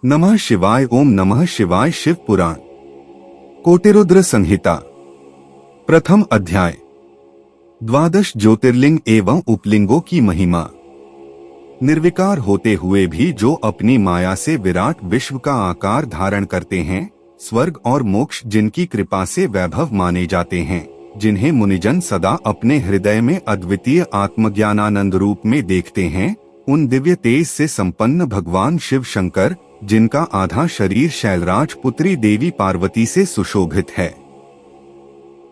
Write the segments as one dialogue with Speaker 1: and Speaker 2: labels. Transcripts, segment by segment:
Speaker 1: नमः शिवाय। ओम नमः शिवाय। शिव पुराण कोटिरुद्र संहिता प्रथम अध्याय। द्वादश ज्योतिर्लिंग एवं उपलिंगों की महिमा। निर्विकार होते हुए भी जो अपनी माया से विराट विश्व का आकार धारण करते हैं, स्वर्ग और मोक्ष जिनकी कृपा से वैभव माने जाते हैं, जिन्हें मुनिजन सदा अपने हृदय में अद्वितीय आत्मज्ञानानंद रूप में देखते हैं, उन दिव्य तेज से संपन्न भगवान शिव शंकर, जिनका आधा शरीर शैलराज पुत्री देवी पार्वती से सुशोभित है,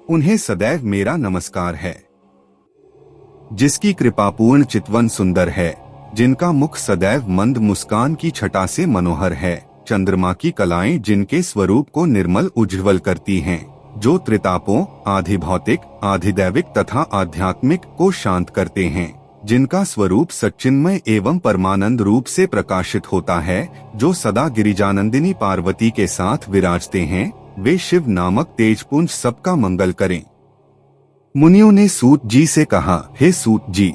Speaker 1: उन्हें सदैव मेरा नमस्कार है। जिसकी कृपापूर्ण चितवन सुंदर है, जिनका मुख सदैव मंद मुस्कान की छटा से मनोहर है, चंद्रमा की कलाएं जिनके स्वरूप को निर्मल उज्ज्वल करती हैं, जो त्रितापों आधि भौतिक आधि दैविक तथा आध्यात्मिक को शांत करते हैं, जिनका स्वरूप सच्चिन्मय एवं परमानंद रूप से प्रकाशित होता है, जो सदा गिरिजानंदिनी पार्वती के साथ विराजते हैं, वे शिव नामक तेजपुंज सबका मंगल करें। मुनियों ने सूत जी से कहा, हे सूत जी,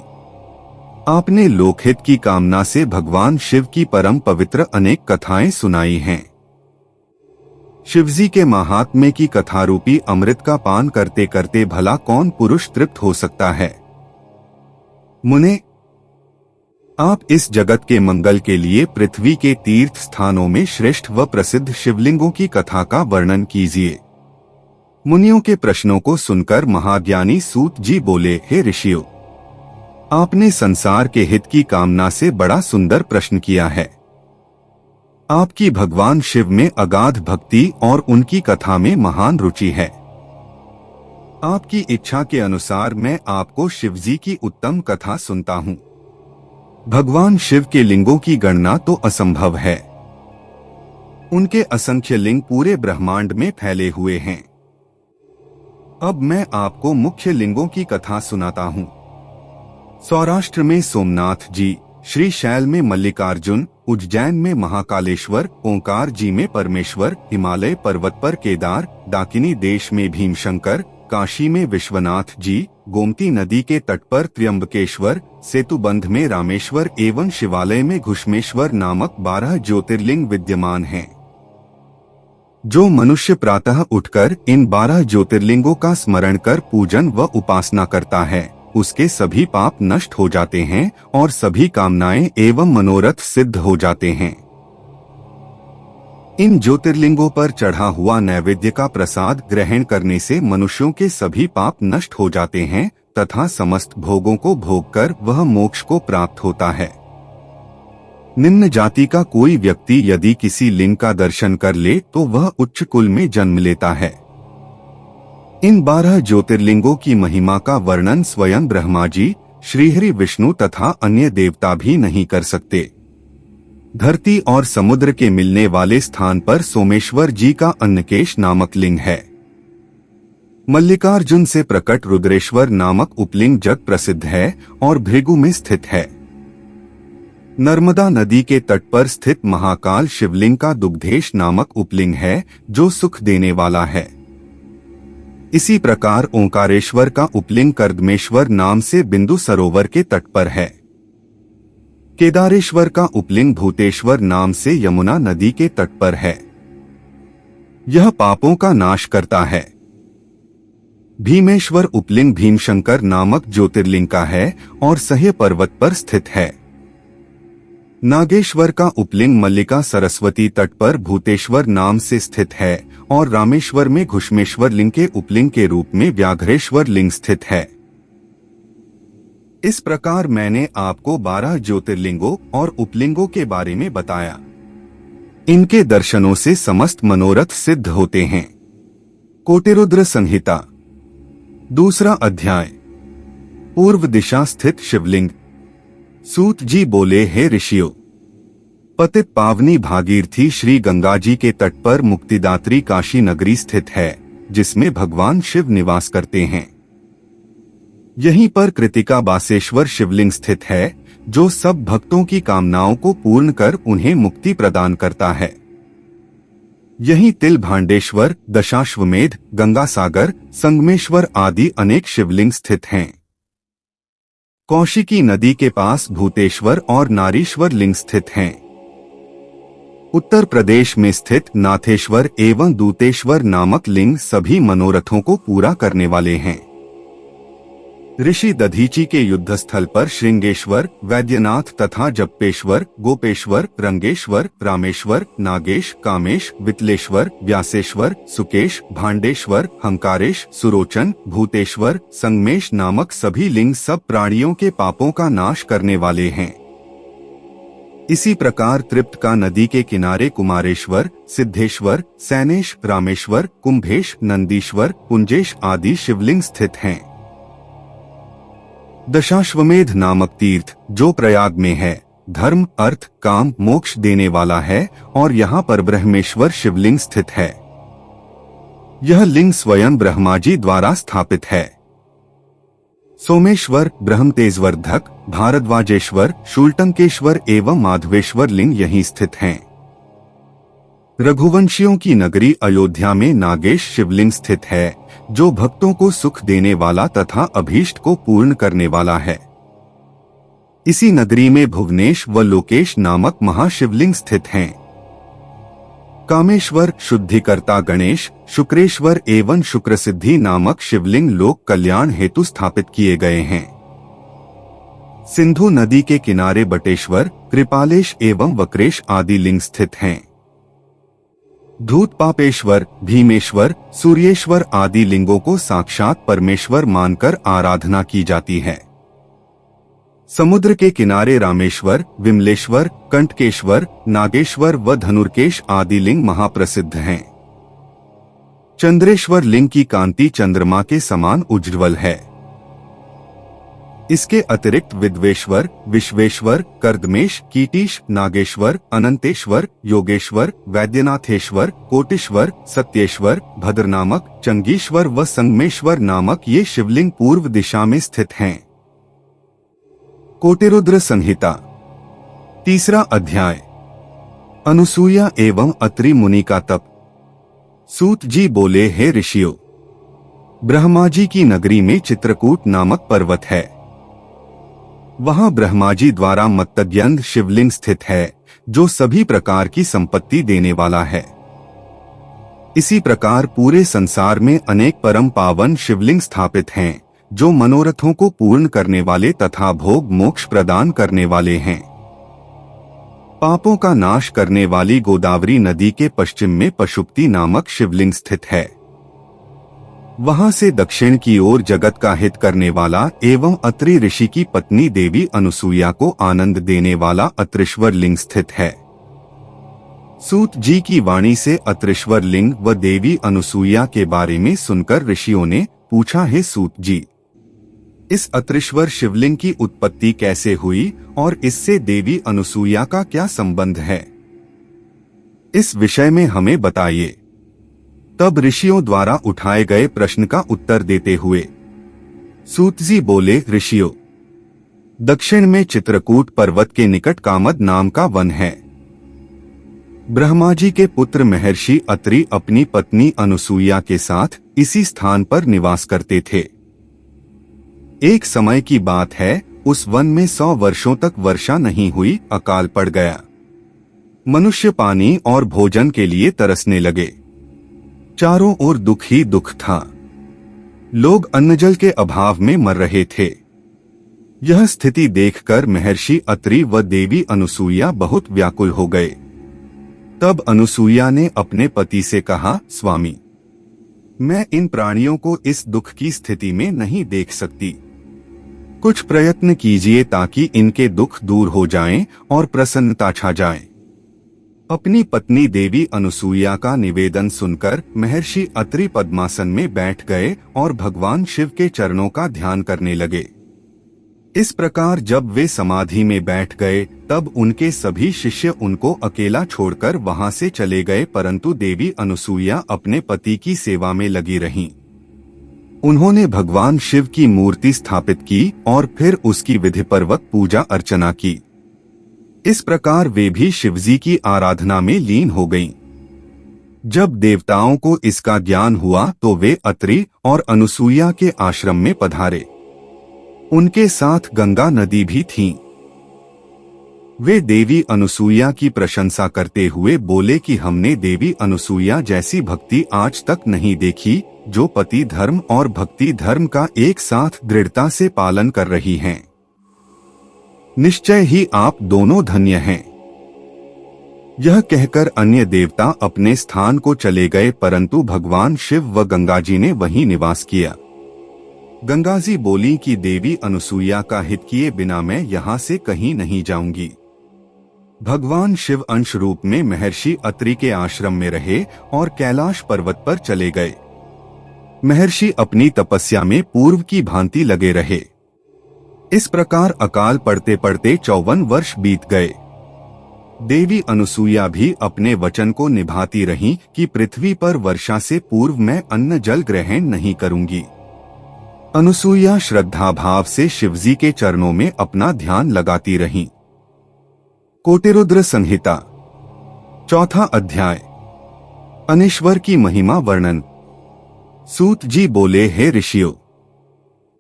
Speaker 1: आपने लोकहित की कामना से भगवान शिव की परम पवित्र अनेक कथाएं सुनाई हैं। शिवजी के महात्म्य की कथा रूपी अमृत का पान करते करते भला कौन पुरुष तृप्त हो सकता है। मुने, आप इस जगत के मंगल के लिए पृथ्वी के तीर्थ स्थानों में श्रेष्ठ व प्रसिद्ध शिवलिंगों की कथा का वर्णन कीजिए। मुनियों के प्रश्नों को सुनकर महाज्ञानी सूत जी बोले, हे ऋषियों, आपने संसार के हित की कामना से बड़ा सुंदर प्रश्न किया है। आपकी भगवान शिव में अगाध भक्ति और उनकी कथा में महान रुचि है। आपकी इच्छा के अनुसार मैं आपको शिवजी की उत्तम कथा सुनता हूँ। भगवान शिव के लिंगों की गणना तो असंभव है। उनके असंख्य लिंग पूरे ब्रह्मांड में फैले हुए हैं। अब मैं आपको मुख्य लिंगों की कथा सुनाता हूँ। सौराष्ट्र में सोमनाथ जी, श्रीशैल में मल्लिकार्जुन, उज्जैन में महाकालेश्वर, ओंकार जी में परमेश्वर, हिमालय पर्वत पर केदार, डाकिनी देश में भीमशंकर, काशी में विश्वनाथ जी, गोमती नदी के तट पर त्र्यंबकेश्वर, सेतुबंध में रामेश्वर एवं शिवालय में घुष्मेश्वर नामक 12 ज्योतिर्लिंग विद्यमान हैं। जो मनुष्य प्रातः उठकर इन 12 ज्योतिर्लिंगों का स्मरण कर पूजन व उपासना करता है, उसके सभी पाप नष्ट हो जाते हैं और सभी कामनाएं एवं मनोरथ सिद्ध हो जाते हैं। इन ज्योतिर्लिंगों पर चढ़ा हुआ नैवेद्य का प्रसाद ग्रहण करने से मनुष्यों के सभी पाप नष्ट हो जाते हैं तथा समस्त भोगों को भोगकर वह मोक्ष को प्राप्त होता है। निम्न जाति का कोई व्यक्ति यदि किसी लिंग का दर्शन कर ले तो वह उच्च कुल में जन्म लेता है। इन 12 ज्योतिर्लिंगों की महिमा का वर्णन स्वयं ब्रह्मा जी, श्रीहरि विष्णु तथा अन्य देवता भी नहीं कर सकते। धरती और समुद्र के मिलने वाले स्थान पर सोमेश्वर जी का अन्नकेश नामक लिंग है। मल्लिकार्जुन से प्रकट रुद्रेश्वर नामक उपलिंग जग प्रसिद्ध है और भृगु में स्थित है। नर्मदा नदी के तट पर स्थित महाकाल शिवलिंग का दुग्धेश नामक उपलिंग है, जो सुख देने वाला है। इसी प्रकार ओंकारेश्वर का उपलिंग कर्दमेश्वर नाम से बिंदु सरोवर के तट पर है। केदारेश्वर का उपलिंग भूतेश्वर नाम से यमुना नदी के तट पर है। यह पापों का नाश करता है। भीमेश्वर उपलिंग भीमशंकर नामक ज्योतिर्लिंग का है और सह्य पर्वत पर स्थित है। नागेश्वर का उपलिंग मल्लिका सरस्वती तट पर भूतेश्वर नाम से स्थित है और रामेश्वर में घुष्मेश्वर लिंग के उपलिंग के रूप में व्याघ्रेश्वर लिंग स्थित है। इस प्रकार मैंने आपको 12 ज्योतिर्लिंगों और उपलिंगों के बारे में बताया। इनके दर्शनों से समस्त मनोरथ सिद्ध होते हैं। कोटिरुद्र संहिता दूसरा अध्याय। पूर्व दिशा स्थित शिवलिंग। सूत जी बोले, हे ऋषियों, पतित पावनी भागीरथी श्री गंगा जी के तट पर मुक्तिदात्री काशी नगरी स्थित है, जिसमें भगवान शिव निवास करते हैं। यहीं पर कृतिका बासेश्वर शिवलिंग स्थित है, जो सब भक्तों की कामनाओं को पूर्ण कर उन्हें मुक्ति प्रदान करता है। यहीं तिल भांडेश्वर, दशाश्वमेध, गंगासागर, संगमेश्वर आदि अनेक शिवलिंग स्थित हैं। कौशिकी नदी के पास भूतेश्वर और नारीश्वर लिंग स्थित हैं। उत्तर प्रदेश में स्थित नाथेश्वर एवं दूतेश्वर नामक लिंग सभी मनोरथों को पूरा करने वाले हैं। ऋषि दधीची के युद्ध स्थल पर श्रृंगेश्वर, वैद्यनाथ तथा जप्पेश्वर, गोपेश्वर, रंगेश्वर, रामेश्वर, नागेश, कामेश, वितलेश्वर, व्यासेश्वर, सुकेश, भांडेश्वर, हंकारेश, सुरोचन, भूतेश्वर, संगमेश नामक सभी लिंग सब प्राणियों के पापों का नाश करने वाले हैं। इसी प्रकार त्रिप्तका नदी के किनारे कुमारेश्वर, सिद्धेश्वर, सैनेश, रामेश्वर, कुंभेश, नंदीश्वर, पुंजेश आदि शिवलिंग स्थित हैं। दशाश्वमेध नामक तीर्थ जो प्रयाग में है, धर्म, अर्थ, काम, मोक्ष देने वाला है और यहाँ पर ब्रह्मेश्वर शिवलिंग स्थित है। यह लिंग स्वयं ब्रह्माजी द्वारा स्थापित है। सोमेश्वर, ब्रह्मतेजवर्धक, भारद्वाजेश्वर, शूलटंकेश्वर एवं माधवेश्वर लिंग यहीं स्थित हैं। रघुवंशियों की नगरी अयोध्या में नागेश शिवलिंग स्थित है, जो भक्तों को सुख देने वाला तथा अभीष्ट को पूर्ण करने वाला है। इसी नगरी में भुवनेश व लोकेश नामक महाशिवलिंग स्थित हैं। कामेश्वर, शुद्धिकर्ता गणेश, शुक्रेश्वर एवं शुक्रसिद्धि नामक शिवलिंग लोक कल्याण हेतु स्थापित किए गए हैं। सिंधु नदी के किनारे बटेश्वर, कृपालेश एवं वक्रेश आदि लिंग स्थित हैं। धूतपापेश्वर, भीमेश्वर, सूर्येश्वर आदि लिंगों को साक्षात परमेश्वर मानकर आराधना की जाती है। समुद्र के किनारे रामेश्वर, विमलेश्वर, कंटकेश्वर, नागेश्वर व धनुर्केश आदि लिंग महाप्रसिद्ध हैं। चंद्रेश्वर लिंग की कांति चंद्रमा के समान उज्ज्वल है। इसके अतिरिक्त विद्वेश्वर, विश्वेश्वर, कर्दमेश, कीटीश, नागेश्वर, अनंतेश्वर, योगेश्वर, वैद्यनाथेश्वर, कोटेश्वर, सत्येश्वर, भद्रनामक, चंगीश्वर व संगमेश्वर नामक ये शिवलिंग पूर्व दिशा में स्थित हैं। कोटिरुद्र संहिता, तीसरा अध्याय। अनुसूया एवं अत्रि मुनि का तप। सूत जी बोले, हे ऋषियों, ब्रह्मा जी की नगरी में चित्रकूट नामक पर्वत है। वहां ब्रह्मा जी द्वारा मत्तज्ञंद शिवलिंग स्थित है, जो सभी प्रकार की संपत्ति देने वाला है। इसी प्रकार पूरे संसार में अनेक परम पावन शिवलिंग स्थापित हैं, जो मनोरथों को पूर्ण करने वाले तथा भोग मोक्ष प्रदान करने वाले हैं। पापों का नाश करने वाली गोदावरी नदी के पश्चिम में पशुपति नामक शिवलिंग स्थित है। वहां से दक्षिण की ओर जगत का हित करने वाला एवं अत्रि ऋषि की पत्नी देवी अनुसूया को आनंद देने वाला अत्रिश्वर लिंग स्थित है। सूत जी की वाणी से अत्रिश्वर लिंग व देवी अनुसूया के बारे में सुनकर ऋषियों ने पूछा, हे सूत जी, इस अत्रिश्वर शिवलिंग की उत्पत्ति कैसे हुई और इससे देवी अनुसूया का क्या संबंध है? इस विषय में हमें बताइए। तब ऋषियों द्वारा उठाए गए प्रश्न का उत्तर देते हुए सूत जी बोले, ऋषियों, दक्षिण में चित्रकूट पर्वत के निकट कामद नाम का वन है। ब्रह्मा जी के पुत्र महर्षि अत्रि अपनी पत्नी अनुसूया के साथ इसी स्थान पर निवास करते थे। एक समय की बात है, उस वन में 100 वर्षों तक वर्षा नहीं हुई, अकाल पड़ गया। मनुष्य पानी और भोजन के लिए तरसने लगे। चारों ओर दुख ही दुख था। लोग अन्नजल के अभाव में मर रहे थे। यह स्थिति देखकर महर्षि अत्रि व देवी अनुसूया बहुत व्याकुल हो गए। तब अनुसूया ने अपने पति से कहा, स्वामी, मैं इन प्राणियों को इस दुख की स्थिति में नहीं देख सकती। कुछ प्रयत्न कीजिए ताकि इनके दुख दूर हो जाएं और प्रसन्नता छा जाए। अपनी पत्नी देवी अनुसूया का निवेदन सुनकर महर्षि अत्रि पद्मासन में बैठ गए और भगवान शिव के चरणों का ध्यान करने लगे। इस प्रकार जब वे समाधि में बैठ गए, तब उनके सभी शिष्य उनको अकेला छोड़कर वहां से चले गए, परंतु देवी अनुसूया अपने पति की सेवा में लगी रहीं। उन्होंने भगवान शिव की मूर्ति स्थापित की और फिर उसकी विधिपूर्वक पूजा अर्चना की। इस प्रकार वे भी शिवजी की आराधना में लीन हो गईं। जब देवताओं को इसका ज्ञान हुआ तो वे अत्रि और अनुसूया के आश्रम में पधारे। उनके साथ गंगा नदी भी थी। वे देवी अनुसूया की प्रशंसा करते हुए बोले कि हमने देवी अनुसूया जैसी भक्ति आज तक नहीं देखी, जो पति धर्म और भक्ति धर्म का एक साथ दृढ़ता से पालन कर रही हैं। निश्चय ही आप दोनों धन्य हैं। यह कहकर अन्य देवता अपने स्थान को चले गए, परंतु भगवान शिव व गंगाजी ने वहीं निवास किया। गंगाजी बोली कि देवी अनुसूया का हित किए बिना मैं यहाँ से कहीं नहीं जाऊंगी। भगवान शिव अंश रूप में महर्षि अत्रि के आश्रम में रहे और कैलाश पर्वत पर चले गए। महर्षि अपनी तपस्या में पूर्व की भांति लगे रहे। इस प्रकार अकाल पड़ते पड़ते 54 वर्ष बीत गए। देवी अनुसूया भी अपने वचन को निभाती रहीं कि पृथ्वी पर वर्षा से पूर्व मैं अन्न जल ग्रहण नहीं करूंगी। अनुसूया श्रद्धा भाव से शिवजी के चरणों में अपना ध्यान लगाती रहीं। कोटिरुद्र संहिता, चौथा अध्याय। अनीश्वर की महिमा वर्णन। सूत जी बोले, हे ऋषियों,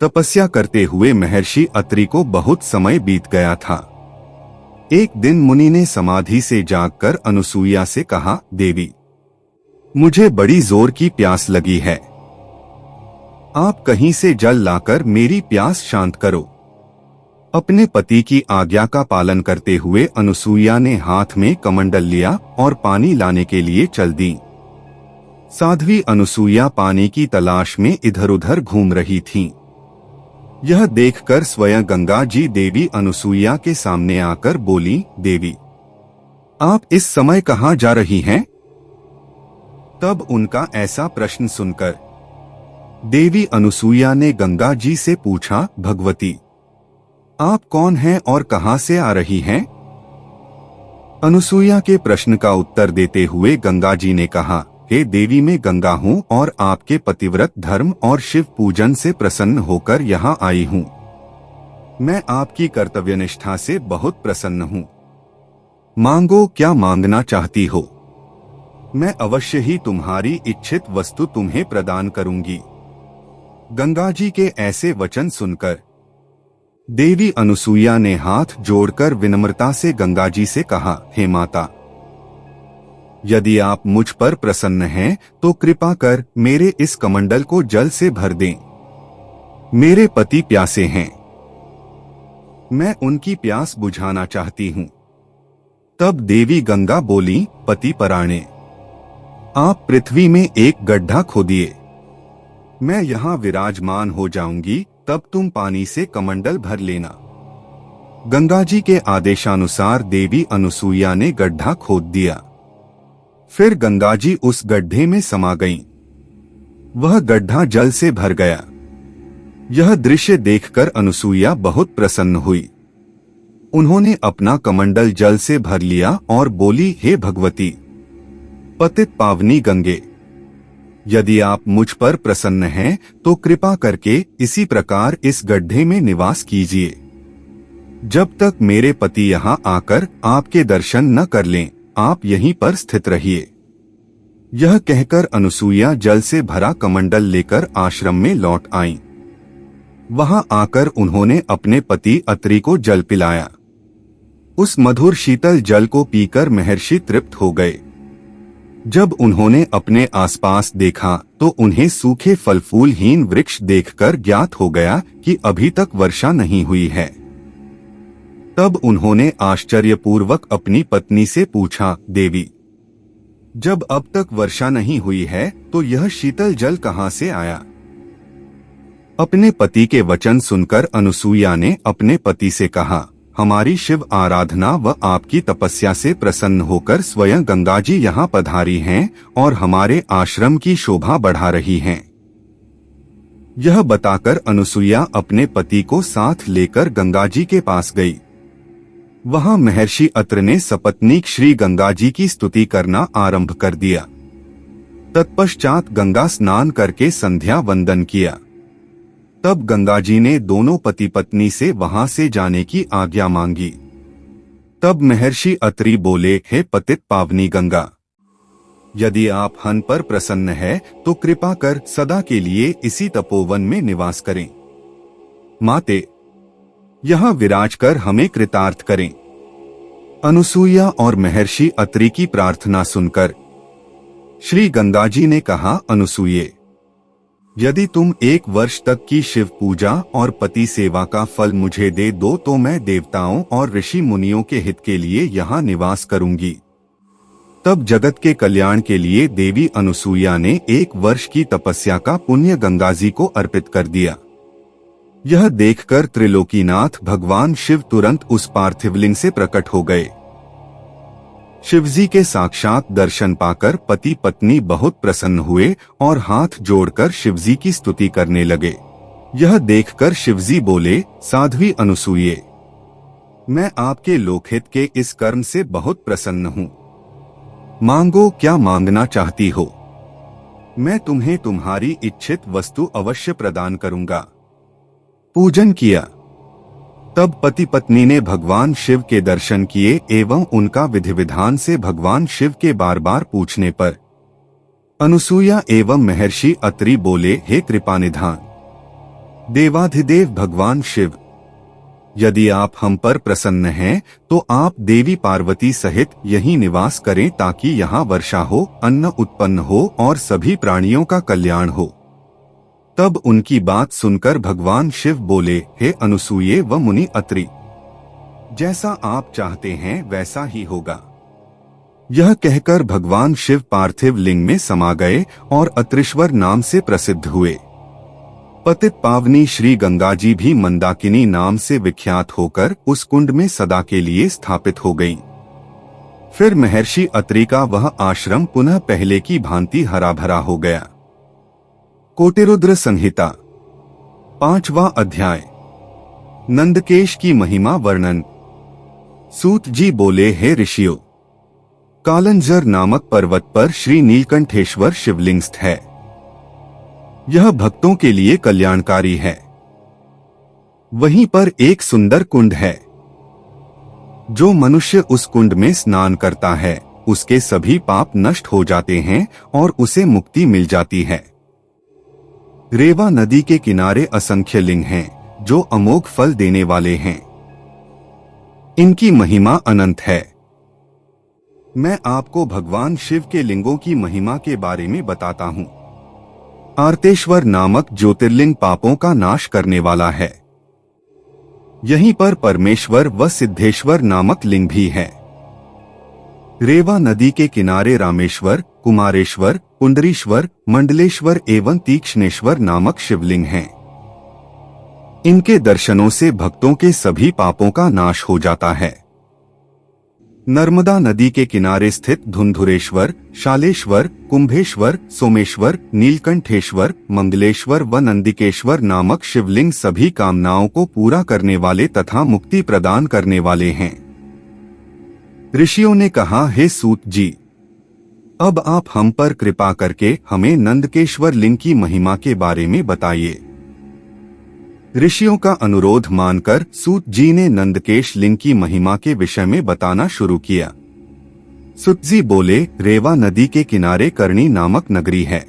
Speaker 1: तपस्या करते हुए महर्षि अत्रि को बहुत समय बीत गया था। एक दिन मुनि ने समाधि से जागकर अनुसूया से कहा, देवी, मुझे बड़ी जोर की प्यास लगी है। आप कहीं से जल लाकर मेरी प्यास शांत करो। अपने पति की आज्ञा का पालन करते हुए अनुसूया ने हाथ में कमंडल लिया और पानी लाने के लिए चल दी। साध्वी अनुसूया पानी की तलाश में इधर उधर घूम रही थीं। यह देखकर स्वयं गंगा जी देवी अनुसूया के सामने आकर बोली, देवी, आप इस समय कहाँ जा रही हैं? तब उनका ऐसा प्रश्न सुनकर देवी अनुसूया ने गंगा जी से पूछा, भगवती, आप कौन हैं और कहाँ से आ रही हैं? अनुसूया के प्रश्न का उत्तर देते हुए गंगा जी ने कहा, हे देवी, मैं गंगा हूँ और आपके पतिव्रत धर्म और शिव पूजन से प्रसन्न होकर यहाँ आई हूँ। मैं आपकी कर्तव्यनिष्ठा से बहुत प्रसन्न हूँ। मांगो, क्या मांगना चाहती हो? मैं अवश्य ही तुम्हारी इच्छित वस्तु तुम्हें प्रदान करूंगी। गंगा जी के ऐसे वचन सुनकर देवी अनुसूया ने हाथ जोड़कर विनम्रता से गंगा जी से कहा, हे माता, यदि आप मुझ पर प्रसन्न हैं तो कृपा कर मेरे इस कमंडल को जल से भर दें। मेरे पति प्यासे हैं, मैं उनकी प्यास बुझाना चाहती हूँ। तब देवी गंगा बोली, पति पराणे, आप पृथ्वी में एक गड्ढा खोदिए। मैं यहाँ विराजमान हो जाऊंगी, तब तुम पानी से कमंडल भर लेना। गंगा जी के आदेशानुसार देवी अनुसूया ने गड्ढा खोद दिया। फिर गंगा जी उस गड्ढे में समा गईं। वह गड्ढा जल से भर गया। यह दृश्य देखकर अनुसूया बहुत प्रसन्न हुई। उन्होंने अपना कमंडल जल से भर लिया और बोली, हे भगवती, पतित पावनी गंगे, यदि आप मुझ पर प्रसन्न हैं तो कृपा करके इसी प्रकार इस गड्ढे में निवास कीजिए। जब तक मेरे पति यहाँ आकर आपके दर्शन न कर लें, आप यहीं पर स्थित रहिए। यह कहकर अनुसूया जल से भरा कमंडल लेकर आश्रम में लौट आईं। वहां आकर उन्होंने अपने पति अत्रि को जल पिलाया। उस मधुर शीतल जल को पीकर महर्षि तृप्त हो गए। जब उन्होंने अपने आसपास देखा तो उन्हें सूखे फल फूलहीन वृक्ष देखकर ज्ञात हो गया कि अभी तक वर्षा नहीं हुई है। तब उन्होंने आश्चर्यपूर्वक अपनी पत्नी से पूछा, देवी, जब अब तक वर्षा नहीं हुई है तो यह शीतल जल कहाँ से आया? अपने पति के वचन सुनकर अनुसूया ने अपने पति से कहा, हमारी शिव आराधना व आपकी तपस्या से प्रसन्न होकर स्वयं गंगा जी यहाँ पधारी हैं और हमारे आश्रम की शोभा बढ़ा रही हैं। यह बताकर अनुसूया अपने पति को साथ लेकर गंगा जी के पास गई। वहां महर्षि अत्रि ने सपत्नीक श्री गंगा जी की स्तुति करना आरंभ कर दिया। तत्पश्चात गंगा स्नान करके संध्या वंदन किया। तब गंगा जी ने दोनों पति पत्नी से वहां से जाने की आज्ञा मांगी। तब महर्षि अत्रि बोले, हे पतित पावनी गंगा, यदि आप हन पर प्रसन्न है तो कृपा कर सदा के लिए इसी तपोवन में निवास करें। माते, यहाँ विराज कर हमें कृतार्थ करें। अनुसूया और महर्षि अत्रि की प्रार्थना सुनकर श्री गंगाजी ने कहा, अनुसूये, यदि तुम 1 वर्ष तक की शिव पूजा और पति सेवा का फल मुझे दे दो तो मैं देवताओं और ऋषि मुनियों के हित के लिए यहाँ निवास करूंगी। तब जगत के कल्याण के लिए देवी अनुसूया ने 1 वर्ष की तपस्या का पुण्य गंगाजी को अर्पित कर दिया। यह देखकर त्रिलोकीनाथ भगवान शिव तुरंत उस पार्थिवलिंग से प्रकट हो गए। शिवजी के साक्षात दर्शन पाकर पति पत्नी बहुत प्रसन्न हुए और हाथ जोड़कर शिवजी की स्तुति करने लगे। यह देखकर शिवजी बोले, साध्वी अनुसूये, मैं आपके लोकहित के इस कर्म से बहुत प्रसन्न हूँ। मांगो, क्या मांगना चाहती हो? मैं तुम्हें तुम्हारी इच्छित वस्तु अवश्य प्रदान करूंगा। पूजन किया। तब पति पत्नी ने भगवान शिव के दर्शन किए एवं उनका विधि विधान से भगवान शिव के बार बार पूछने पर अनुसूया एवं महर्षि अत्रि बोले, हे कृपानिधान देवाधिदेव भगवान शिव, यदि आप हम पर प्रसन्न हैं तो आप देवी पार्वती सहित यहीं निवास करें ताकि यहाँ वर्षा हो, अन्न उत्पन्न हो और सभी प्राणियों का कल्याण हो। तब उनकी बात सुनकर भगवान शिव बोले, हे अनुसूये व मुनि अत्रि, जैसा आप चाहते हैं वैसा ही होगा। यह कहकर भगवान शिव पार्थिव लिंग में समा गए और अत्रीश्वर नाम से प्रसिद्ध हुए। पतित पावनी श्री गंगाजी भी मंदाकिनी नाम से विख्यात होकर उस कुंड में सदा के लिए स्थापित हो गईं। फिर महर्षि अत्रि का वह आश्रम पुनः पहले की भांति हरा भरा हो गया। कोटिरुद्र संहिता 5वां अध्याय। नंदकेश की महिमा वर्णन। सूत जी बोले, हे ऋषियों, कालंजर नामक पर्वत पर श्री नीलकंठेश्वर शिवलिंग स्थित है। यह भक्तों के लिए कल्याणकारी है। वहीं पर एक सुंदर कुंड है। जो मनुष्य उस कुंड में स्नान करता है उसके सभी पाप नष्ट हो जाते हैं और उसे मुक्ति मिल जाती है। रेवा नदी के किनारे असंख्य लिंग हैं जो अमोघ फल देने वाले हैं। इनकी महिमा अनंत है। मैं आपको भगवान शिव के लिंगों की महिमा के बारे में बताता हूँ। आर्तेश्वर नामक ज्योतिर्लिंग पापों का नाश करने वाला है। यहीं पर परमेश्वर व सिद्धेश्वर नामक लिंग भी है। रेवा नदी के किनारे रामेश्वर, कुमारेश्वर, पुंडरीश्वर, मंडलेश्वर एवं तीक्ष्णेश्वर नामक शिवलिंग हैं। इनके दर्शनों से भक्तों के सभी पापों का नाश हो जाता है। नर्मदा नदी के किनारे स्थित धुंधुरेश्वर, शालेश्वर, कुंभेश्वर, सोमेश्वर, नीलकंठेश्वर, मंगलेश्वर व नंदिकेश्वर नामक शिवलिंग सभी कामनाओं को पूरा करने वाले तथा मुक्ति प्रदान करने वाले हैं। ऋषियों ने कहा, हे सूत जी, अब आप हम पर कृपा करके हमें नंदकेश्वर लिंग की महिमा के बारे में बताइए। ऋषियों का अनुरोध मानकर सूत जी ने नंदकेश लिंग की महिमा के विषय में बताना शुरू किया। सूत जी बोले, रेवा नदी के किनारे करणी नामक नगरी है।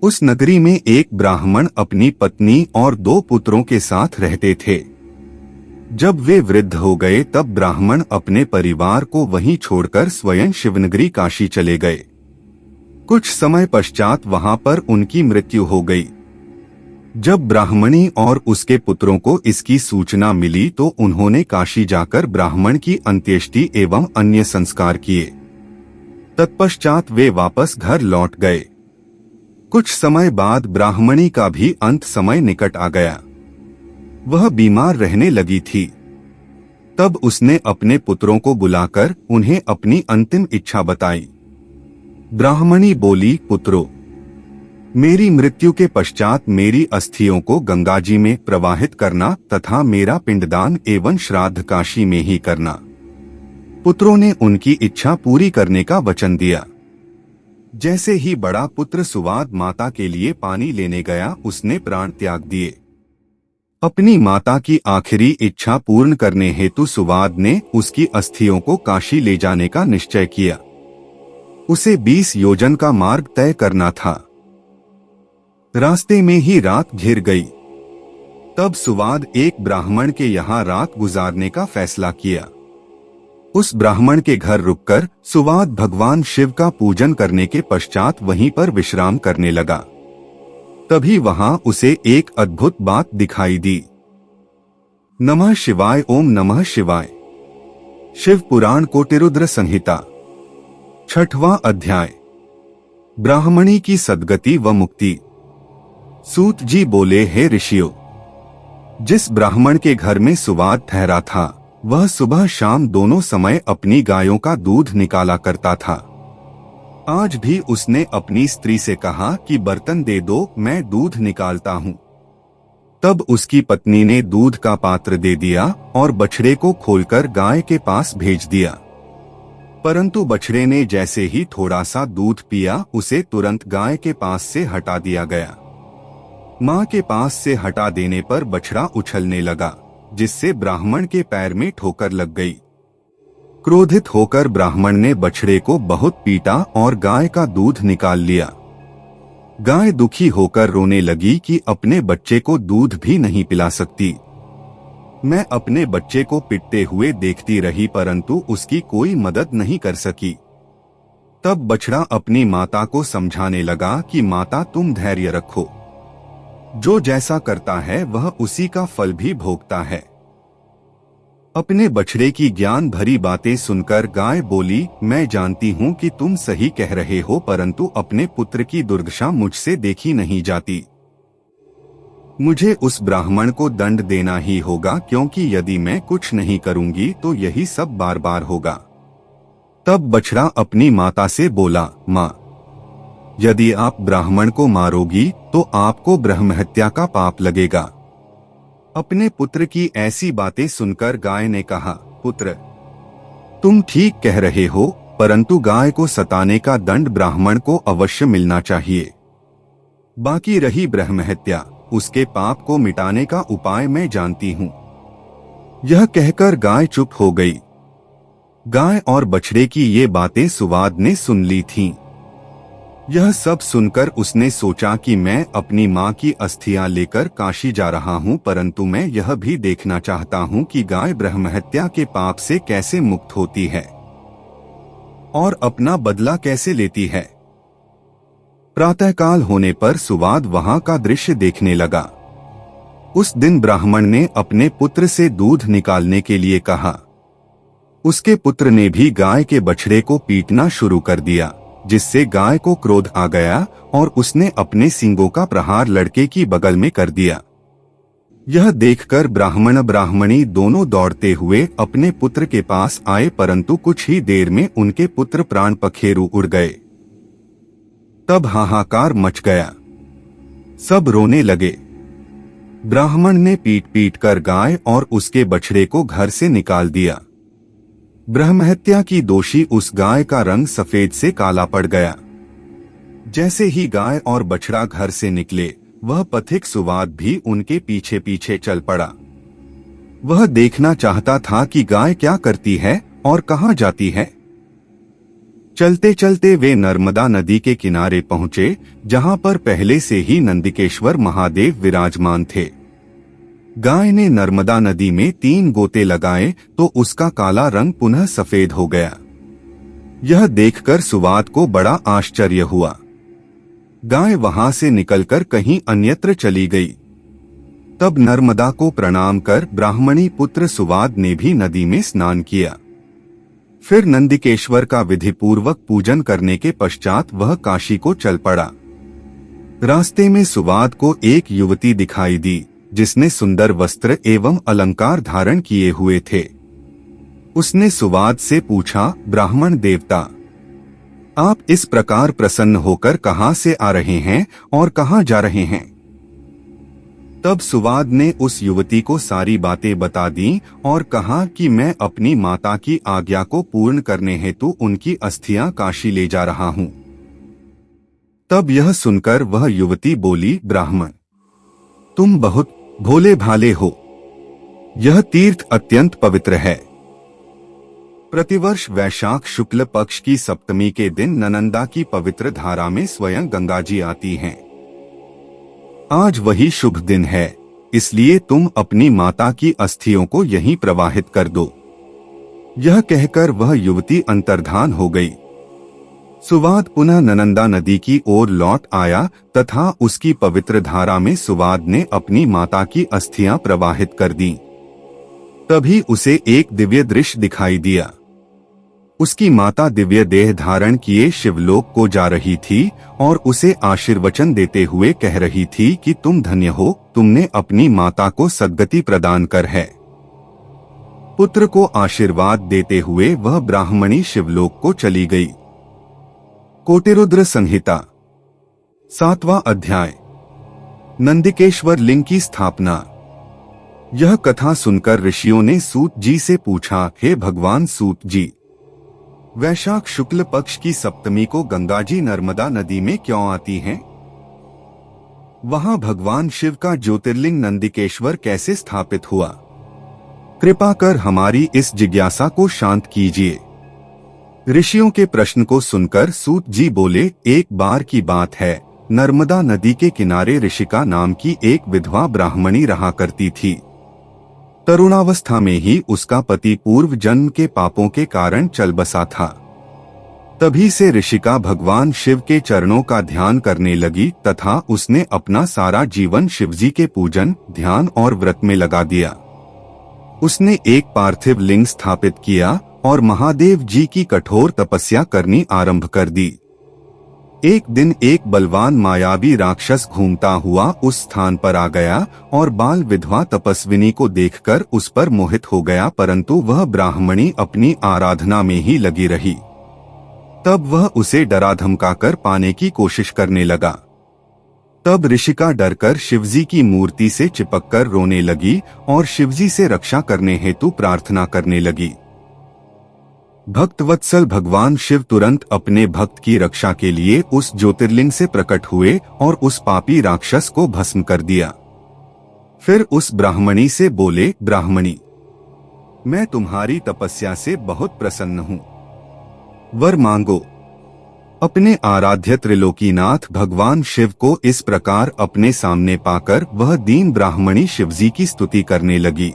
Speaker 1: उस नगरी में एक ब्राह्मण अपनी पत्नी और 2 पुत्रों के साथ रहते थे। जब वे वृद्ध हो गए तब ब्राह्मण अपने परिवार को वहीं छोड़कर स्वयं शिवनगरी काशी चले गए। कुछ समय पश्चात वहां पर उनकी मृत्यु हो गई। जब ब्राह्मणी और उसके पुत्रों को इसकी सूचना मिली तो उन्होंने काशी जाकर ब्राह्मण की अंत्येष्टि एवं अन्य संस्कार किए। तत्पश्चात वे वापस घर लौट गए। कुछ समय बाद ब्राह्मणी का भी अंत समय निकट आ गया। वह बीमार रहने लगी थी। तब उसने अपने पुत्रों को बुलाकर उन्हें अपनी अंतिम इच्छा बताई। ब्राह्मणी बोली, पुत्रों, मेरी मृत्यु के पश्चात मेरी अस्थियों को गंगाजी में प्रवाहित करना तथा मेरा पिंडदान एवं श्राद्ध काशी में ही करना। पुत्रों ने उनकी इच्छा पूरी करने का वचन दिया। जैसे ही बड़ा पुत्र सुवाद माता के लिए पानी लेने गया, उसने प्राण त्याग दिए। अपनी माता की आखिरी इच्छा पूर्ण करने हेतु सुवाद ने उसकी अस्थियों को काशी ले जाने का निश्चय किया। उसे 20 योजन का मार्ग तय करना था। रास्ते में ही रात घिर गई। तब सुवाद एक ब्राह्मण के यहाँ रात गुजारने का फैसला किया। उस ब्राह्मण के घर रुककर सुवाद भगवान शिव का पूजन करने के पश्चात वहीं पर विश्राम करने लगा। तभी वहां उसे एक अद्भुत बात दिखाई दी। नमः शिवाय। ओम नमः शिवाय। शिव पुराण कोटिरुद्र संहिता 6वां अध्याय। ब्राह्मणी की सद्गति व मुक्ति। सूत जी बोले, हे ऋषियों, जिस ब्राह्मण के घर में सुवाद ठहरा था वह सुबह शाम दोनों समय अपनी गायों का दूध निकाला करता था। आज भी उसने अपनी स्त्री से कहा कि बर्तन दे दो, मैं दूध निकालता हूँ। तब उसकी पत्नी ने दूध का पात्र दे दिया और बछड़े को खोलकर गाय के पास भेज दिया। परंतु बछड़े ने जैसे ही थोड़ा सा दूध पिया उसे तुरंत गाय के पास से हटा दिया गया। माँ के पास से हटा देने पर बछड़ा उछलने लगा, जिससे ब्राह्मण के पैर में ठोकर लग गई। क्रोधित होकर ब्राह्मण ने बछड़े को बहुत पीटा और गाय का दूध निकाल लिया। गाय दुखी होकर रोने लगी कि अपने बच्चे को दूध भी नहीं पिला सकती। मैं अपने बच्चे को पिटते हुए देखती रही परंतु उसकी कोई मदद नहीं कर सकी। तब बछड़ा अपनी माता को समझाने लगा कि माता, तुम धैर्य रखो, जो जैसा करता है वह उसी का फल भी भोगता है। अपने बछड़े की ज्ञान भरी बातें सुनकर गाय बोली, मैं जानती हूँ कि तुम सही कह रहे हो परंतु अपने पुत्र की दुर्दशा मुझसे देखी नहीं जाती। मुझे उस ब्राह्मण को दंड देना ही होगा, क्योंकि यदि मैं कुछ नहीं करूंगी तो यही सब बार बार होगा। तब बछड़ा अपनी माता से बोला, माँ, यदि आप ब्राह्मण को मारोगी तो आपको ब्रह्महत्या का पाप लगेगा। अपने पुत्र की ऐसी बातें सुनकर गाय ने कहा, पुत्र, तुम ठीक कह रहे हो, परंतु गाय को सताने का दंड ब्राह्मण को अवश्य मिलना चाहिए। बाकी रही ब्रह्महत्या, उसके पाप को मिटाने का उपाय मैं जानती हूँ। यह कहकर गाय चुप हो गई। गाय और बछड़े की ये बातें सुवाद ने सुन ली थीं। यह सब सुनकर उसने सोचा कि मैं अपनी माँ की अस्थियां लेकर काशी जा रहा हूँ, परंतु मैं यह भी देखना चाहता हूँ कि गाय ब्रह्महत्या के पाप से कैसे मुक्त होती है और अपना बदला कैसे लेती है। प्रातःकाल होने पर सुवाद वहां का दृश्य देखने लगा। उस दिन ब्राह्मण ने अपने पुत्र से दूध निकालने के लिए कहा। उसके पुत्र ने भी गाय के बछड़े को पीटना शुरू कर दिया, जिससे गाय को क्रोध आ गया और उसने अपने सींगों का प्रहार लड़के की बगल में कर दिया। यह देखकर ब्राह्मण ब्राह्मणी दोनों दौड़ते हुए अपने पुत्र के पास आए, परंतु कुछ ही देर में उनके पुत्र प्राण पखेरु उड़ गए। तब हाहाकार मच गया, सब रोने लगे। ब्राह्मण ने पीट पीट कर गाय और उसके बछड़े को घर से निकाल दिया। ब्रह्महत्या की दोषी उस गाय का रंग सफेद से काला पड़ गया। जैसे ही गाय और बछड़ा घर से निकले, वह पथिक सुवाद भी उनके पीछे पीछे चल पड़ा। वह देखना चाहता था कि गाय क्या करती है और कहां जाती है। चलते चलते वे नर्मदा नदी के किनारे पहुंचे, जहां पर पहले से ही नंदिकेश्वर महादेव विराजमान थे। गाय ने नर्मदा नदी में 3 गोते लगाए तो उसका काला रंग पुनः सफेद हो गया। यह देखकर सुवाद को बड़ा आश्चर्य हुआ। गाय वहां से निकलकर कहीं अन्यत्र चली गई। तब नर्मदा को प्रणाम कर ब्राह्मणी पुत्र सुवाद ने भी नदी में स्नान किया। फिर नंदिकेश्वर का विधिपूर्वक पूजन करने के पश्चात वह काशी को चल पड़ा। रास्ते में सुवाद को एक युवती दिखाई दी, जिसने सुंदर वस्त्र एवं अलंकार धारण किए हुए थे। उसने सुवाद से पूछा, ब्राह्मण देवता, आप इस प्रकार प्रसन्न होकर कहां से आ रहे हैं और कहां जा रहे हैं? तब सुवाद ने उस युवती को सारी बातें बता दी और कहा कि मैं अपनी माता की आज्ञा को पूर्ण करने हेतु उनकी अस्थियां काशी ले जा रहा हूं। तब यह सुनकर वह युवती बोली, ब्राह्मण, तुम बहुत भोले भाले हो। यह तीर्थ अत्यंत पवित्र है। प्रतिवर्ष वैशाख शुक्ल पक्ष की सप्तमी के दिन ननंदा की पवित्र धारा में स्वयं गंगा जी आती हैं। आज वही शुभ दिन है, इसलिए तुम अपनी माता की अस्थियों को यहीं प्रवाहित कर दो। यह कहकर वह युवती अंतर्धान हो गई। सुवाद पुनः ननंदा नदी की ओर लौट आया तथा उसकी पवित्र धारा में सुवाद ने अपनी माता की अस्थियां प्रवाहित कर दी। तभी उसे एक दिव्य दृश्य दिखाई दिया। उसकी माता दिव्य देह धारण किए शिवलोक को जा रही थी और उसे आशीर्वचन देते हुए कह रही थी कि तुम धन्य हो, तुमने अपनी माता को सद्गति प्रदान कर है। पुत्र को आशीर्वाद देते हुए वह ब्राह्मणी शिवलोक को चली गई। कोटिरुद्र संहिता 7वां अध्याय। नंदिकेश्वर लिंग की स्थापना। यह कथा सुनकर ऋषियों ने सूत जी से पूछा, हे भगवान सूत जी, वैशाख शुक्ल पक्ष की सप्तमी को गंगा जी नर्मदा नदी में क्यों आती हैं? वहां भगवान शिव का ज्योतिर्लिंग नंदिकेश्वर कैसे स्थापित हुआ? कृपा कर हमारी इस जिज्ञासा को शांत कीजिए। ऋषियों के प्रश्न को सुनकर सूत जी बोले, एक बार की बात है, नर्मदा नदी के किनारे ऋषिका नाम की एक विधवा ब्राह्मणी रहा करती थी। तरुणावस्था में ही उसका पति पूर्व जन्म के पापों के कारण चल बसा था। तभी से ऋषिका भगवान शिव के चरणों का ध्यान करने लगी तथा उसने अपना सारा जीवन शिवजी के पूजन, ध्यान और व्रत में लगा दिया। उसने एक पार्थिव लिंग स्थापित किया और महादेव जी की कठोर तपस्या करनी आरंभ कर दी। एक दिन एक बलवान मायावी राक्षस घूमता हुआ उस स्थान पर आ गया और बाल विधवा तपस्विनी को देखकर उस पर मोहित हो गया, परंतु वह ब्राह्मणी अपनी आराधना में ही लगी रही। तब वह उसे डरा धमकाकर पाने की कोशिश करने लगा। तब ऋषिका डरकर शिवजी की मूर्ति से चिपककर रोने लगी और शिवजी से रक्षा करने हेतु प्रार्थना करने लगी। भक्तवत्सल भगवान शिव तुरंत अपने भक्त की रक्षा के लिए उस ज्योतिर्लिंग से प्रकट हुए और उस पापी राक्षस को भस्म कर दिया। फिर उस ब्राह्मणी से बोले, ब्राह्मणी, मैं तुम्हारी तपस्या से बहुत प्रसन्न हूँ, वर मांगो। अपने आराध्य त्रिलोकीनाथ भगवान शिव को इस प्रकार अपने सामने पाकर वह दीन ब्राह्मणी शिवजी की स्तुति करने लगी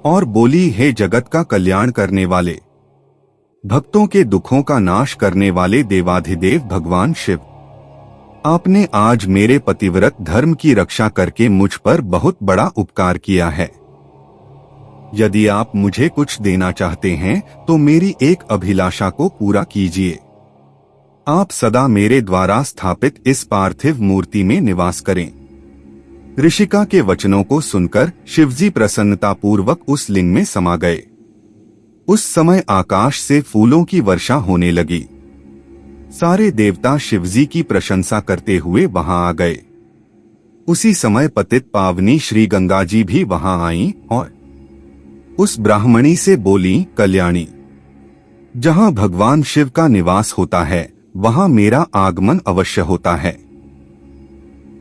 Speaker 1: और बोली, हे जगत का कल्याण करने वाले, भक्तों के दुखों का नाश करने वाले देवाधिदेव भगवान शिव, आपने आज मेरे पतिव्रत धर्म की रक्षा करके मुझ पर बहुत बड़ा उपकार किया है। यदि आप मुझे कुछ देना चाहते हैं तो मेरी एक अभिलाषा को पूरा कीजिए। आप सदा मेरे द्वारा स्थापित इस पार्थिव मूर्ति में निवास करें। ऋषिका के वचनों को सुनकर शिवजी प्रसन्नतापूर्वक उस लिंग में समा गए। उस समय आकाश से फूलों की वर्षा होने लगी। सारे देवता शिवजी की प्रशंसा करते हुए वहां आ गए। उसी समय पतित पावनी श्री गंगा जी भी वहां आईं और उस ब्राह्मणी से बोली, कल्याणी, जहां भगवान शिव का निवास होता है वहां मेरा आगमन अवश्य होता है।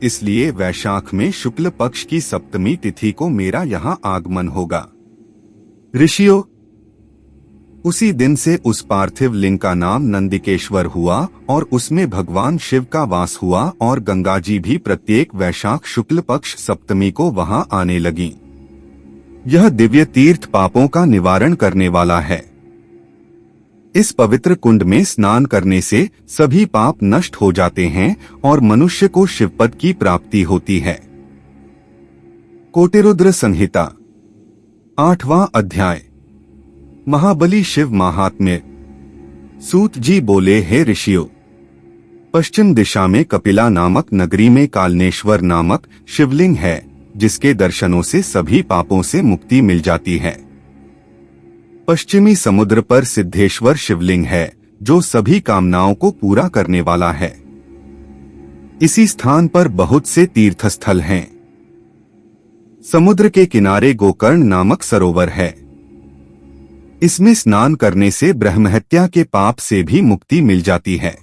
Speaker 1: इसलिए वैशाख में शुक्ल पक्ष की सप्तमी तिथि को मेरा यहाँ आगमन होगा। ऋषियों, उसी दिन से उस पार्थिव लिंग का नाम नंदिकेश्वर हुआ और उसमें भगवान शिव का वास हुआ और गंगा जी भी प्रत्येक वैशाख शुक्ल पक्ष सप्तमी को वहां आने लगी। यह दिव्य तीर्थ पापों का निवारण करने वाला है। इस पवित्र कुंड में स्नान करने से सभी पाप नष्ट हो जाते हैं और मनुष्य को शिवपद की प्राप्ति होती है। कोटिरुद्र संहिता 8वां अध्याय। महाबली शिव महात्म्य। सूत जी बोले, हे ऋषियों, पश्चिम दिशा में कपिला नामक नगरी में कालनेश्वर नामक शिवलिंग है, जिसके दर्शनों से सभी पापों से मुक्ति मिल जाती है। पश्चिमी समुद्र पर सिद्धेश्वर शिवलिंग है, जो सभी कामनाओं को पूरा करने वाला है। इसी स्थान पर बहुत से तीर्थस्थल हैं। समुद्र के किनारे गोकर्ण नामक सरोवर है। इसमें स्नान करने से ब्रह्महत्या के पाप से भी मुक्ति मिल जाती है।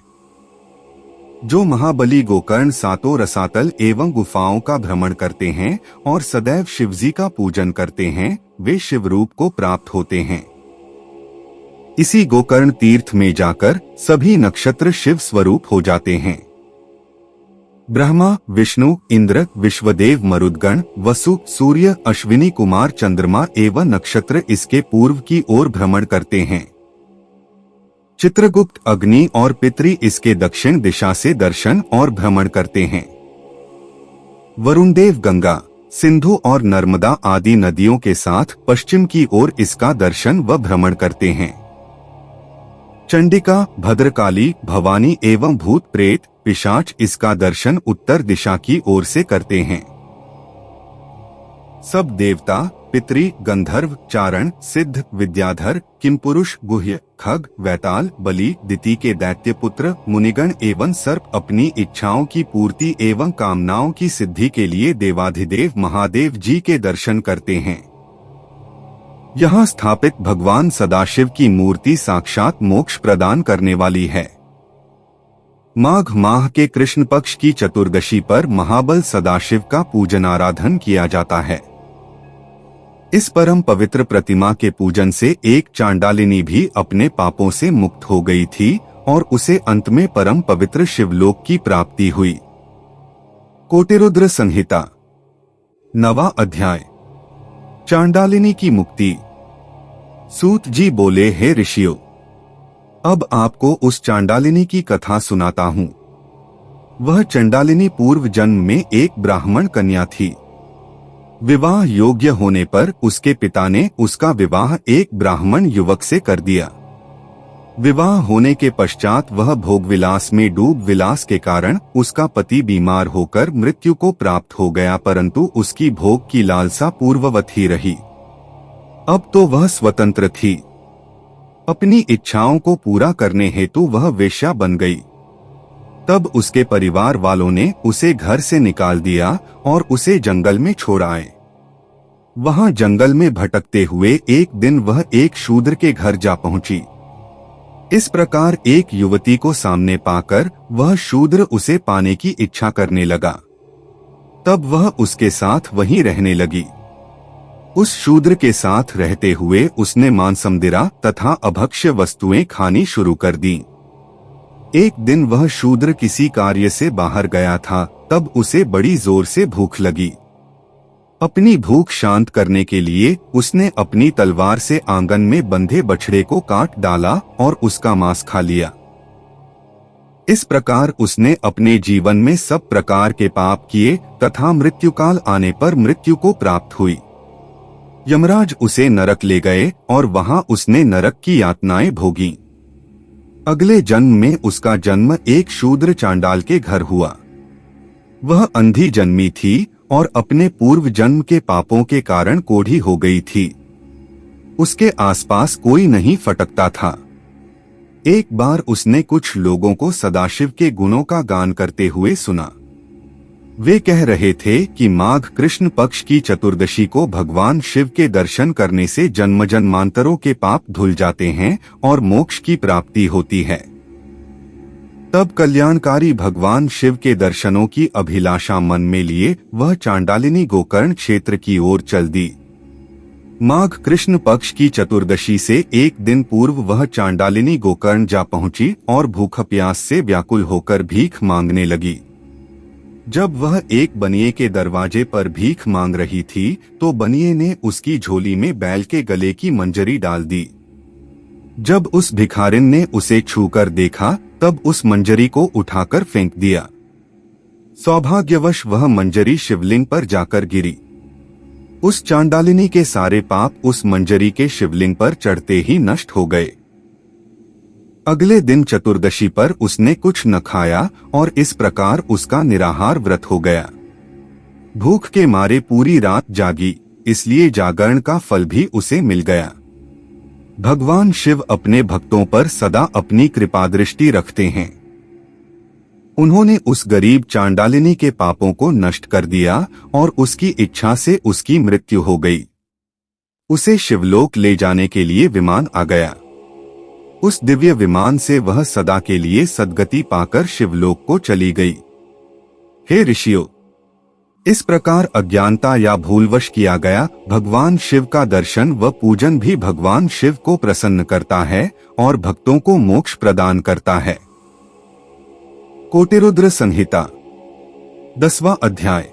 Speaker 1: जो महाबली गोकर्ण सातों रसातल एवं गुफाओं का भ्रमण करते हैं और सदैव शिवजी का पूजन करते हैं, वे शिव रूप को प्राप्त होते हैं। इसी गोकर्ण तीर्थ में जाकर सभी नक्षत्र शिव स्वरूप हो जाते हैं। ब्रह्मा, विष्णु, इंद्र, विश्वदेव, मरुदगण, वसु, सूर्य, अश्विनी कुमार, चंद्रमा एवं नक्षत्र इसके पूर्व की ओर भ्रमण करते हैं। चित्रगुप्त, अग्नि और पितरी इसके दक्षिण दिशा से दर्शन और भ्रमण करते हैं। वरुणदेव गंगा, सिंधु और नर्मदा आदि नदियों के साथ पश्चिम की ओर इसका दर्शन व भ्रमण करते हैं। चंडिका, भद्रकाली, भवानी एवं भूत प्रेत, पिशाच इसका दर्शन उत्तर दिशा की ओर से करते हैं। सब देवता, पितरी, गंधर्व, चारण, सिद्ध, विद्याधर, किमपुरुष, गुह्य, खग, वैताल, बलि, दिति के दैत्य पुत्र, मुनिगण एवं सर्प अपनी इच्छाओं की पूर्ति एवं कामनाओं की सिद्धि के लिए देवाधिदेव महादेव जी के दर्शन करते हैं। यहाँ स्थापित भगवान सदाशिव की मूर्ति साक्षात मोक्ष प्रदान करने वाली है। माघ माह के कृष्ण पक्ष की चतुर्दशी पर महाबल सदाशिव का पूजन आराधन किया जाता है। इस परम पवित्र प्रतिमा के पूजन से एक चांडालिनी भी अपने पापों से मुक्त हो गई थी और उसे अंत में परम पवित्र शिवलोक की प्राप्ति हुई। कोटिरुद्र संहिता 9वां अध्याय। चांडालिनी की मुक्ति। सूत जी बोले, हे ऋषियों, अब आपको उस चांडालिनी की कथा सुनाता हूँ। वह चांडालिनी पूर्व जन्म में एक ब्राह्मण कन्या थी। विवाह योग्य होने पर उसके पिता ने उसका विवाह एक ब्राह्मण युवक से कर दिया। विवाह होने के पश्चात वह भोग विलास में डूब विलास के कारण उसका पति बीमार होकर मृत्यु को प्राप्त हो गया, परंतु उसकी भोग की लालसा पूर्ववत ही रही। अब तो वह स्वतंत्र थी। अपनी इच्छाओं को पूरा करने हेतु वह वेश्या बन गई। तब उसके परिवार वालों ने उसे घर से निकाल दिया और उसे जंगल में छोड़ आए। वहां जंगल में भटकते हुए एक दिन वह एक शूद्र के घर जा पहुंची। इस प्रकार एक युवती को सामने पाकर वह शूद्र उसे पाने की इच्छा करने लगा। तब वह उसके साथ वहीं रहने लगी। उस शूद्र के साथ रहते हुए उसने मांसमदिरा तथा अभक्ष्य वस्तुएं खानी शुरू कर दी। एक दिन वह शूद्र किसी कार्य से बाहर गया था, तब उसे बड़ी जोर से भूख लगी। अपनी भूख शांत करने के लिए उसने अपनी तलवार से आंगन में बंधे बछड़े को काट डाला और उसका मांस खा लिया। इस प्रकार उसने अपने जीवन में सब प्रकार के पाप किए तथा मृत्युकाल आने पर मृत्यु को प्राप्त हुई। यमराज उसे नरक ले गए और वहां उसने नरक की यातनाएं भोगी। अगले जन्म में उसका जन्म एक शूद्र चांडाल के घर हुआ। वह अंधी जन्मी थी और अपने पूर्व जन्म के पापों के कारण कोढ़ी हो गई थी। उसके आसपास कोई नहीं फटकता था। एक बार उसने कुछ लोगों को सदाशिव के गुणों का गान करते हुए सुना। वे कह रहे थे कि माघ कृष्ण पक्ष की चतुर्दशी को भगवान शिव के दर्शन करने से जन्म जन्मांतरों के पाप धुल जाते हैं और मोक्ष की प्राप्ति होती है। तब कल्याणकारी भगवान शिव के दर्शनों की अभिलाषा मन में लिए वह चांडालिनी गोकर्ण क्षेत्र की ओर चल दी। माघ कृष्ण पक्ष की चतुर्दशी से एक दिन पूर्व वह चांडालिनी गोकर्ण जा पहुंची और भूख प्यास से व्याकुल होकर भीख मांगने लगी। जब वह एक बनिए के दरवाजे पर भीख मांग रही थी तो बनिए ने उसकी झोली में बैल के गले की मंजरी डाल दी। जब उस भिखारिन ने उसे छूकर देखा तब उस मंजरी को उठाकर फेंक दिया। सौभाग्यवश वह मंजरी शिवलिंग पर जाकर गिरी। उस चांडालिनी के सारे पाप उस मंजरी के शिवलिंग पर चढ़ते ही नष्ट हो गए। अगले दिन चतुर्दशी पर उसने कुछ न खाया और इस प्रकार उसका निराहार व्रत हो गया। भूख के मारे पूरी रात जागी, इसलिए जागरण का फल भी उसे मिल गया। भगवान शिव अपने भक्तों पर सदा अपनी कृपा दृष्टि रखते हैं। उन्होंने उस गरीब चांडालिनी के पापों को नष्ट कर दिया और उसकी इच्छा से उसकी मृत्यु हो गई। उसे शिवलोक ले जाने के लिए विमान आ गया। उस दिव्य विमान से वह सदा के लिए सद्गति पाकर शिवलोक को चली गई। हे ऋषियों, इस प्रकार अज्ञानता या भूलवश किया गया भगवान शिव का दर्शन व पूजन भी भगवान शिव को प्रसन्न करता है और भक्तों को मोक्ष प्रदान करता है। कोटिरुद्र संहिता 10वां अध्याय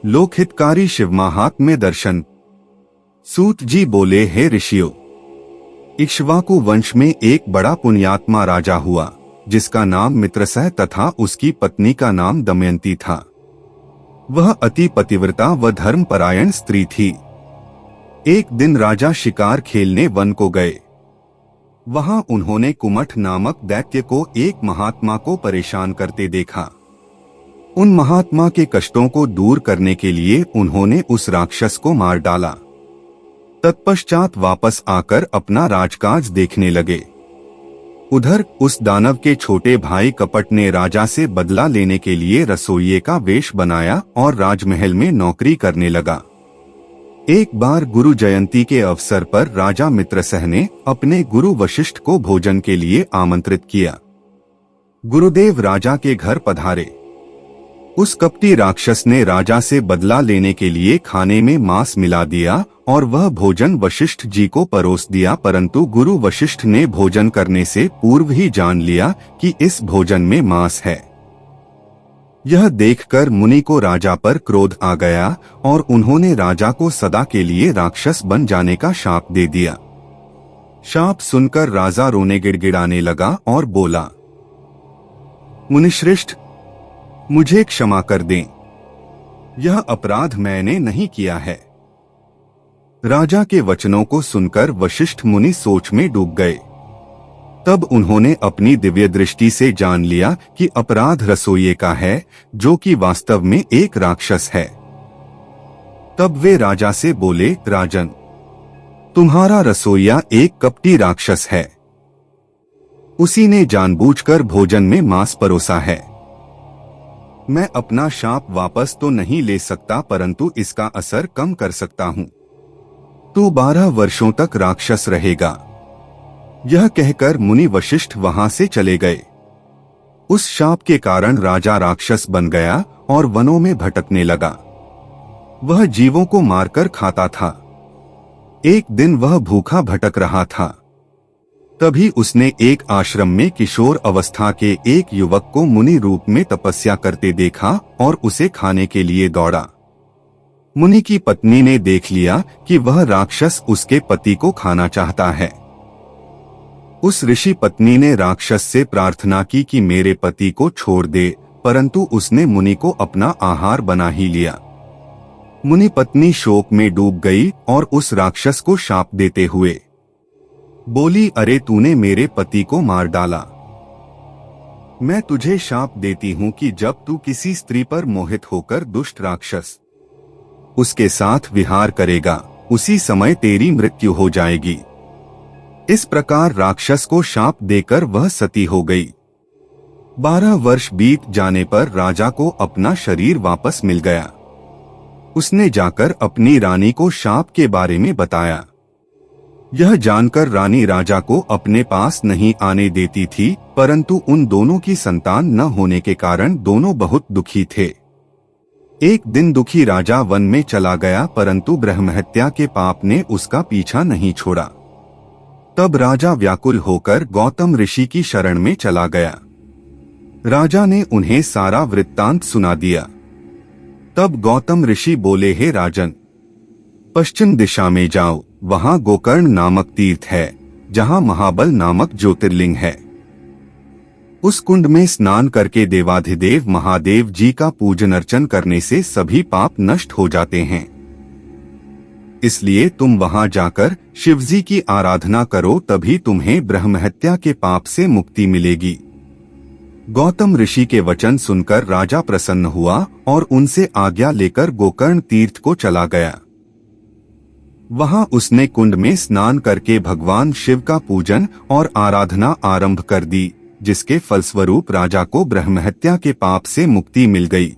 Speaker 1: लोकहितकारी शिवमाहात्म्य दर्शन। सूत जी बोले, हे ऋषियों, इक्ष्वाकु वंश में एक बड़ा पुण्यात्मा राजा हुआ जिसका नाम मित्रसह तथा उसकी पत्नी का नाम दमयंती था। वह अति पतिव्रता व धर्मपरायण स्त्री थी। एक दिन राजा शिकार खेलने वन को गए। वहां उन्होंने कुमठ नामक दैत्य को एक महात्मा को परेशान करते देखा। उन महात्मा के कष्टों को दूर करने के लिए उन्होंने उस राक्षस को मार डाला। तत्पश्चात वापस आकर अपना राजकाज देखने लगे। उधर उस दानव के छोटे भाई कपट ने राजा से बदला लेने के लिए रसोइये का वेश बनाया और राजमहल में नौकरी करने लगा। एक बार गुरु जयंती के अवसर पर राजा मित्रसह ने अपने गुरु वशिष्ठ को भोजन के लिए आमंत्रित किया। गुरुदेव राजा के घर पधारे। उस कपटी राक्षस ने राजा से बदला लेने के लिए खाने में मांस मिला दिया और वह भोजन वशिष्ठ जी को परोस दिया, परंतु गुरु वशिष्ठ ने भोजन करने से पूर्व ही जान लिया कि इस भोजन में मांस है। यह देखकर मुनि को राजा पर क्रोध आ गया और उन्होंने राजा को सदा के लिए राक्षस बन जाने का शाप दे दिया। शाप सुनकर राजा रोने गिड़गिड़ाने लगा और बोला, मुनिश्रेष्ठ, मुझे क्षमा कर दें, यह अपराध मैंने नहीं किया है। राजा के वचनों को सुनकर वशिष्ठ मुनि सोच में डूब गए। तब उन्होंने अपनी दिव्य दृष्टि से जान लिया कि अपराध रसोइये का है, जो कि वास्तव में एक राक्षस है। तब वे राजा से बोले, राजन, तुम्हारा रसोइया एक कपटी राक्षस है। उसी ने जानबूझकर भोजन में मांस परोसा है। मैं अपना शाप वापस तो नहीं ले सकता, परंतु इसका असर कम कर सकता हूँ। तू 12 वर्षों तक राक्षस रहेगा। यह कहकर मुनि वशिष्ठ वहां से चले गए। उस शाप के कारण राजा राक्षस बन गया और वनों में भटकने लगा। वह जीवों को मारकर खाता था। एक दिन वह भूखा भटक रहा था। तभी उसने एक आश्रम में किशोर अवस्था के एक युवक को मुनि रूप में तपस्या करते देखा और उसे खाने के लिए दौड़ा। मुनि की पत्नी ने देख लिया कि वह राक्षस उसके पति को खाना चाहता है। उस ऋषि पत्नी ने राक्षस से प्रार्थना की कि मेरे पति को छोड़ दे, परंतु उसने मुनि को अपना आहार बना ही लिया। मुनि पत्नी शोक में डूब गई और उस राक्षस को शाप देते हुए बोली, अरे तूने मेरे पति को मार डाला। मैं तुझे शाप देती हूँ कि जब तू किसी स्त्री पर मोहित होकर दुष्ट राक्षस उसके साथ विहार करेगा, उसी समय तेरी मृत्यु हो जाएगी। इस प्रकार राक्षस को शाप देकर वह सती हो गई। 12 वर्ष बीत जाने पर राजा को अपना शरीर वापस मिल गया। उसने जाकर अपनी रानी को शाप के बारे में बताया। यह जानकर रानी राजा को अपने पास नहीं आने देती थी, परंतु उन दोनों की संतान न होने के कारण दोनों बहुत दुखी थे। एक दिन दुखी राजा वन में चला गया, परंतु ब्रह्महत्या के पाप ने उसका पीछा नहीं छोड़ा। तब राजा व्याकुल होकर गौतम ऋषि की शरण में चला गया। राजा ने उन्हें सारा वृत्तांत सुना दिया। तब गौतम ऋषि बोले, हे राजन, पश्चिम दिशा में जाओ, वहां गोकर्ण नामक तीर्थ है, जहां महाबल नामक ज्योतिर्लिंग है। उस कुंड में स्नान करके देवाधिदेव महादेव जी का पूजन अर्चन करने से सभी पाप नष्ट हो जाते हैं। इसलिए तुम वहां जाकर शिवजी की आराधना करो, तभी तुम्हें ब्रह्महत्या के पाप से मुक्ति मिलेगी। गौतम ऋषि के वचन सुनकर राजा प्रसन्न हुआ और उनसे आज्ञा लेकर गोकर्ण तीर्थ को चला गया। वहां उसने कुंड में स्नान करके भगवान शिव का पूजन और आराधना आरंभ कर दी, जिसके फलस्वरूप राजा को ब्रह्महत्या के पाप से मुक्ति मिल गई।